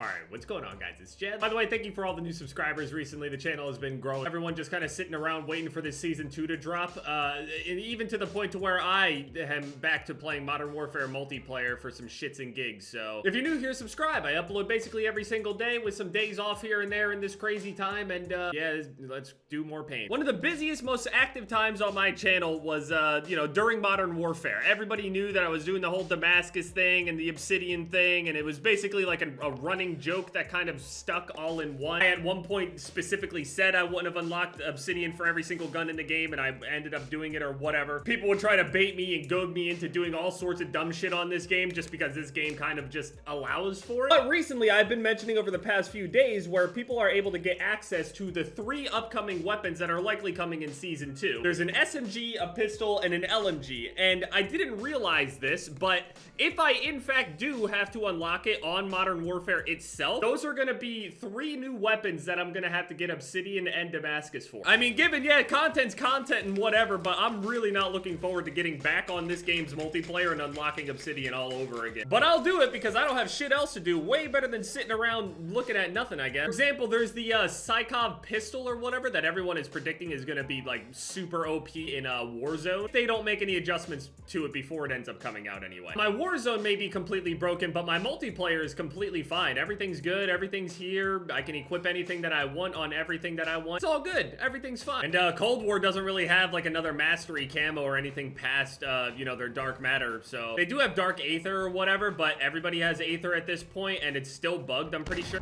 Alright, what's going on, guys? It's Jed. By the way, thank you for all the new subscribers recently. The channel has been growing. Everyone just kind of sitting around waiting for this Season 2 to drop. And even to the point to where I am back to playing Modern Warfare multiplayer for some shits and gigs. So, if you're new here, subscribe. I upload basically every single day with some days off here and there in this crazy time. And, yeah, let's do more pain. One of the busiest, most active times on my channel was, you know, during Modern Warfare. Everybody knew that I was doing the whole Damascus thing and the Obsidian thing. And it was basically like a running joke that kind of stuck all in one. I at one point specifically said I wouldn't have unlocked Obsidian for every single gun in the game, and I ended up doing it or whatever. People would try to bait me and goad me into doing all sorts of dumb shit on this game just because this game kind of just allows for it. But recently I've been mentioning over the past few days where people are able to get access to the 3 upcoming weapons that are likely coming in Season 2. There's an SMG, a pistol, and an LMG, and I didn't realize this, but if I in fact do have to unlock it on Modern Warfare itself, those are gonna be 3 new weapons that I'm gonna have to get Obsidian and Damascus for. I mean, given, yeah, content's content and whatever, but I'm really not looking forward to getting back on this game's multiplayer and unlocking Obsidian all over again. But I'll do it because I don't have shit else to do. Way better than sitting around looking at nothing, I guess. For example, there's the Psychov pistol or whatever that everyone is predicting is gonna be like super OP in Warzone. If they don't make any adjustments to it before it ends up coming out anyway. My Warzone may be completely broken, but my multiplayer is completely fine. Everything's good, everything's here. I can equip anything that I want on everything that I want. It's all good, everything's fine. And Cold War doesn't really have like another mastery camo or anything past, you know, their dark matter. So they do have dark aether or whatever, but everybody has aether at this point and it's still bugged, I'm pretty sure.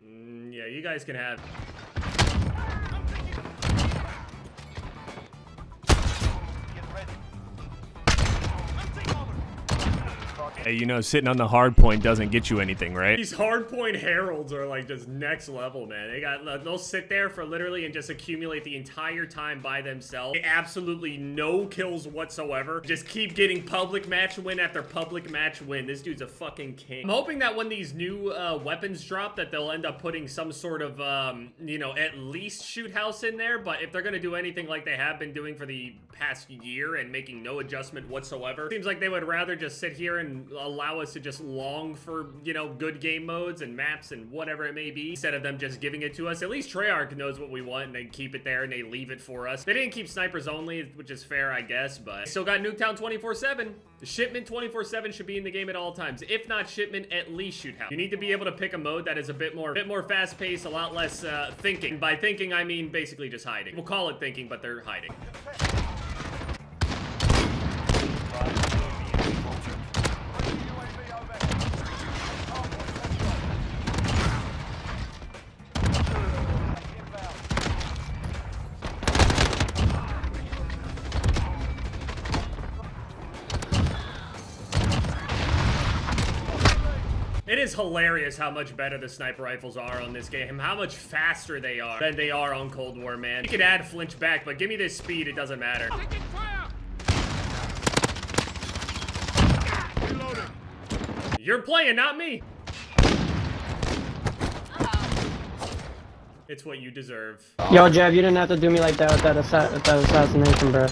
Yeah, you guys can have. Hey, you know, sitting on the hard point doesn't get you anything, right? These hard point heralds are like just next level, man. They'll sit there for literally and just accumulate the entire time by themselves. Absolutely no kills whatsoever. Just keep getting public match win after public match win. This dude's a fucking king. I'm hoping that when these new weapons drop that they'll end up putting some sort of, you know, at least shoot house in there. But if they're gonna do anything like they have been doing for the past year and making no adjustment whatsoever, seems like they would rather just sit here and allow us to just long for, you know, good game modes and maps and whatever it may be, instead of them just giving it to us. At least Treyarch knows what we want and they keep it there and they leave it for us. They didn't keep snipers only, which is fair, I guess, but still got Nuketown 24/7. The shipment 24/7 should be in the game at all times. If not shipment, at least shoot house. You need to be able to pick a mode that is a bit more fast-paced, a lot less thinking. By thinking, I mean basically just hiding. We'll call it thinking, but they're hiding. It is hilarious how much better the sniper rifles are on this game, how much faster they are than they are on Cold War, man. You could add flinch back, but give me this speed, it doesn't matter. You're playing, not me. It's what you deserve. Yo, Jeb, you didn't have to do me like that with that assassination, bro.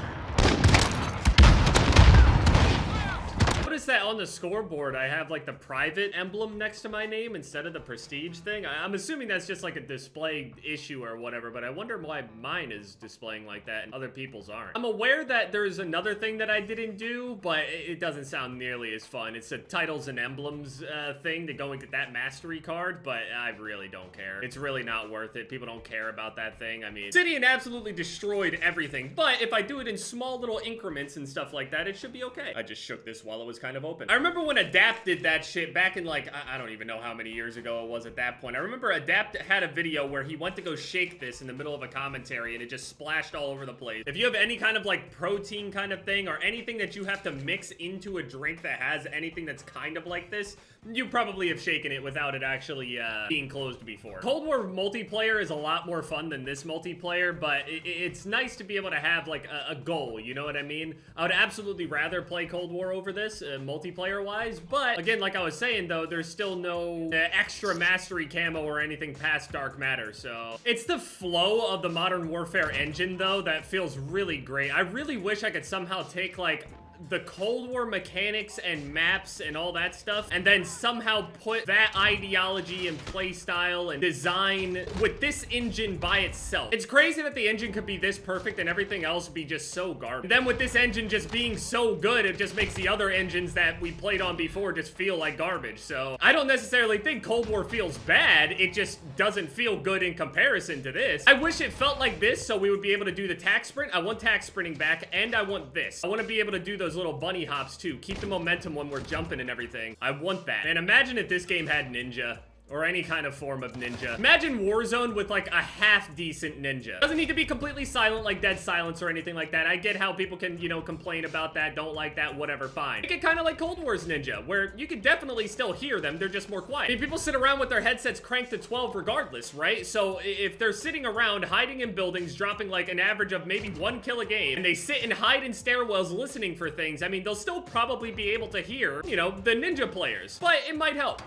That on the scoreboard I have like the private emblem next to my name instead of the prestige thing. I'm assuming that's just like a display issue or whatever, but I wonder why mine is displaying like that and other people's aren't. I'm aware that there's another thing that I didn't do, but it doesn't sound nearly as fun. It's a titles and emblems thing to go into that mastery card, but I really don't care. It's really not worth it. People don't care about that thing. I mean, Obsidian absolutely destroyed everything, but if I do it in small little increments and stuff like that, it should be okay. I just shook this while it was kind of open. I remember when Adapt did that shit back in like, I don't even know how many years ago it was at that point. I remember Adapt had a video where he went to go shake this in the middle of a commentary and it just splashed all over the place. If you have any kind of like protein kind of thing or anything that you have to mix into a drink that has anything that's kind of like this, you probably have shaken it without it actually being closed before. Cold War multiplayer is a lot more fun than this multiplayer, but it's nice to be able to have like a goal, you know what I mean? I would absolutely rather play Cold War over this multiplayer-wise, but again, like I was saying though, there's still no extra mastery camo or anything past dark matter, so it's the flow of the Modern Warfare engine though that feels really great. I really wish I could somehow take like the Cold War mechanics and maps and all that stuff, and then somehow put that ideology and playstyle and design with this engine by itself. It's crazy that the engine could be this perfect and everything else be just so garbage. And then with this engine just being so good, it just makes the other engines that we played on before just feel like garbage. So I don't necessarily think Cold War feels bad. It just doesn't feel good in comparison to this. I wish it felt like this so we would be able to do the tack sprint. I want tack sprinting back, and I want this. I want to be able to do those little bunny hops too. Keep the momentum when we're jumping and everything. I want that. And imagine if this game had ninja. Or any kind of form of ninja. Imagine Warzone with like a half-decent ninja. Doesn't need to be completely silent like Dead Silence or anything like that. I get how people can, you know, complain about that, don't like that, whatever, fine. Make it kind of like Cold War's ninja, where you can definitely still hear them, they're just more quiet. I mean, people sit around with their headsets cranked to 12 regardless, right? So if they're sitting around hiding in buildings, dropping like an average of maybe 1 kill a game, and they sit and hide in stairwells listening for things, I mean, they'll still probably be able to hear, you know, the ninja players. But it might help.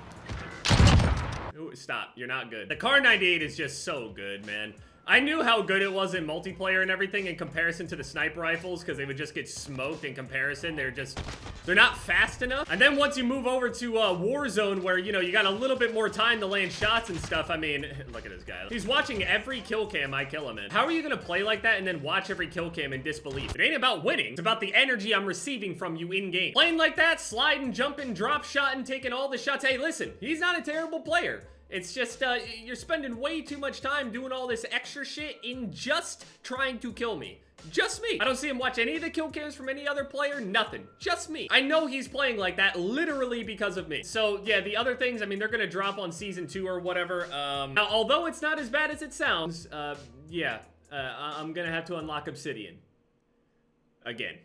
Ooh, stop. You're not good. The Kar 98 is just so good, man. I knew how good it was in multiplayer and everything in comparison to the sniper rifles because they would just get smoked in comparison. They're not fast enough. And then once you move over to Warzone where, you know, you got a little bit more time to land shots and stuff, I mean, look at this guy. He's watching every kill cam I kill him in. How are you going to play like that and then watch every kill cam in disbelief? It ain't about winning. It's about the energy I'm receiving from you in-game. Playing like that, sliding, jumping, drop shotting, taking all the shots. Hey, listen, he's not a terrible player. It's just, you're spending way too much time doing all this extra shit in just trying to kill me. Just me. I don't see him watch any of the kill cams from any other player, nothing. Just me. I know he's playing like that literally because of me. So, yeah, the other things, I mean, they're gonna drop on Season 2 or whatever. Now, although it's not as bad as it sounds, yeah, I'm gonna have to unlock Obsidian. Again.